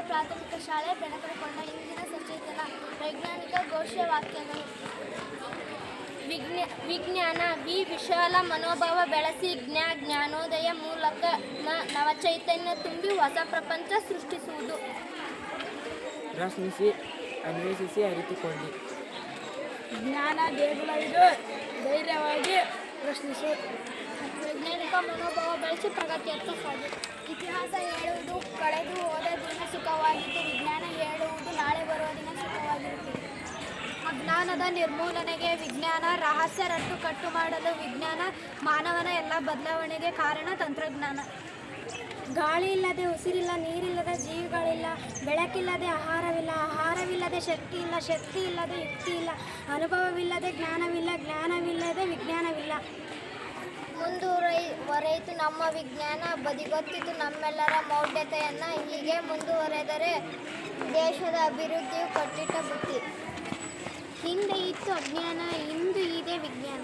ಪ್ರಾಥಮಿಕ ಶಾಲೆ ಬೆಳಕರಕೊಂಡ. ಇಂದಿನ ಸಚೇತನ ವೈಜ್ಞಾನಿಕ ಘೋಷವಾಕ್ಯಗಳು. ವಿಜ್ಞಾನ ವಿಶಾಲ ಮನೋಭಾವ ಬೆಳೆಸಿ ಜ್ಞಾನೋದಯ ಮೂಲಕ ನವಚೈತನ್ಯ ತುಂಬಿ ಹೊಸ ಪ್ರಪಂಚ ಸೃಷ್ಟಿಸುವುದು. ಪ್ರಶ್ನಿಸಿ, ಅನ್ವೇಷಿಸಿ, ಅರಿತುಕೊಳ್ಳಿ. ಜ್ಞಾನ ದೇಗುಲವಿದು, ಧೈರ್ಯವಾಗಿ ಪ್ರಶ್ನಿಸು. ವೈಜ್ಞಾನಿಕ ಮನೋಭಾವ ಬೆಳೆಸಿ ಪ್ರಗತಿಯತ್ತ ಸಾಗಿ. ಇತಿಹಾಸ ಹೇಳುವುದು ಕಳೆದು ಹೋದ ದಿನ ಸುಖವಾಗಿತ್ತು, ವಿಜ್ಞಾನ ಹೇಳುವುದು ನಾಳೆ ಬರುವ ದಿನ ಸುಖವಾಗಿರುತ್ತದೆ. ಅಜ್ಞಾನದ ನಿರ್ಮೂಲನೆಗೆ ವಿಜ್ಞಾನ, ರಹಸ್ಯ ರಟ್ಟು ಕಟ್ಟು ಮಾಡಲು ವಿಜ್ಞಾನ, ಮಾನವನ ಎಲ್ಲ ಬದಲಾವಣೆಗೆ ಕಾರಣ ತಂತ್ರಜ್ಞಾನ. ಗಾಳಿ ಇಲ್ಲದೆ ಉಸಿರಿಲ್ಲ, ನೀರಿಲ್ಲದೆ ಜೀವಿಗಳಿಲ್ಲ, ಬೆಳಕಿಲ್ಲದೆ ಆಹಾರವಿಲ್ಲ, ಆಹಾರವಿಲ್ಲದೆ ಶಕ್ತಿ ಇಲ್ಲ, ಶಕ್ತಿ ಇಲ್ಲದೆ ಯುಕ್ತಿ ಇಲ್ಲ, ಅನುಭವವಿಲ್ಲದೆ ಜ್ಞಾನವಿಲ್ಲ, ಜ್ಞಾನವಿಲ್ಲದೆ ವಿಜ್ಞಾನವಿಲ್ಲ. ಮುಂದುವರೆಯಿತು ನಮ್ಮ ವಿಜ್ಞಾನ, ಬದಿಗೊತ್ತಿತು ನಮ್ಮೆಲ್ಲರ ಮೌಢ್ಯತೆಯನ್ನು. ಹೀಗೆ ಮುಂದುವರೆದರೆ ದೇಶದ ಅಭಿವೃದ್ಧಿಯು ಕಟ್ಟಿಟ್ಟ ಬುತ್ತಿ. ಹಿಂದೆ ಇತ್ತು ಅಜ್ಞಾನ, ಇಂದು ಇದೆ ವಿಜ್ಞಾನ.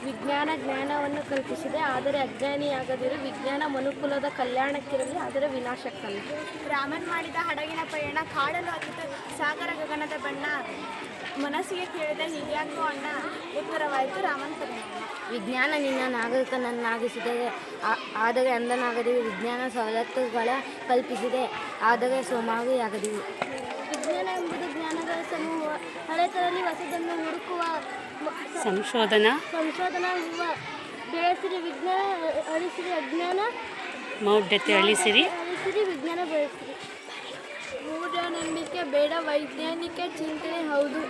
ವಿಜ್ಞಾನ ಜ್ಞಾನವನ್ನು ಕಲ್ಪಿಸಿದೆ, ಆದರೆ ಅಜ್ಞಾನಿಯಾಗದಿರು. ವಿಜ್ಞಾನ ಮನುಕುಲದ ಕಲ್ಯಾಣಕ್ಕಿರಲಿ, ಆದರೆ ವಿನಾಶಕ್ಕಲ್ಲ. ರಾಮನ್ ಮಾಡಿದ ಹಡಗಿನ ಪಯಣ, ಕಾಡಲು ಹತ್ತಿದ ಸಾಗರ ಗಗನದ ಬಣ್ಣ. ಮನಸ್ಸಿಗೆ ಕೇಳಿದ ಹೀಗ್ಯಾಕೋ ಅಣ್ಣ, ಉತ್ತರವಾಯಿತು ರಾಮನ್ ಪರಿಣಾಮ. ವಿಜ್ಞಾನ ನಿನ್ನ ನಾಗರಿಕನನ್ನಾಗಿಸಿದೆ, ಆದರೆ ಅಂಧನಾಗದಿರು. ವಿಜ್ಞಾನ ಸವಲತ್ತುಗಳ ಕಲ್ಪಿಸಿದೆ, ಆದರೆ ಸೋಮಾರಿಯಾಗದಿರು. ವಿಜ್ಞಾನ ಎಂಬುದು ಜ್ಞಾನಗಳ ಸಮೂಹ, ಹಳೆತರಲ್ಲಿ ಹೊಸದನ್ನು ಹುಡುಕುವ ಸಂಶೋಧನಾ ಯುವ. ಬೆಳೆಸಿರಿ ವಿಜ್ಞಾನ, ಅಳಿಸಿರಿ ಅಜ್ಞಾನ, ಮೌಢ್ಯತೆ ಅಳಿಸಿರಿ ವಿಜ್ಞಾನ ಬೆಳೆಸಿರಿ. ಮೂಢನಂಬಿಕೆ ಬೇಡ, ವೈಜ್ಞಾನಿಕ ಚಿಂತನೆ ಹೌದು.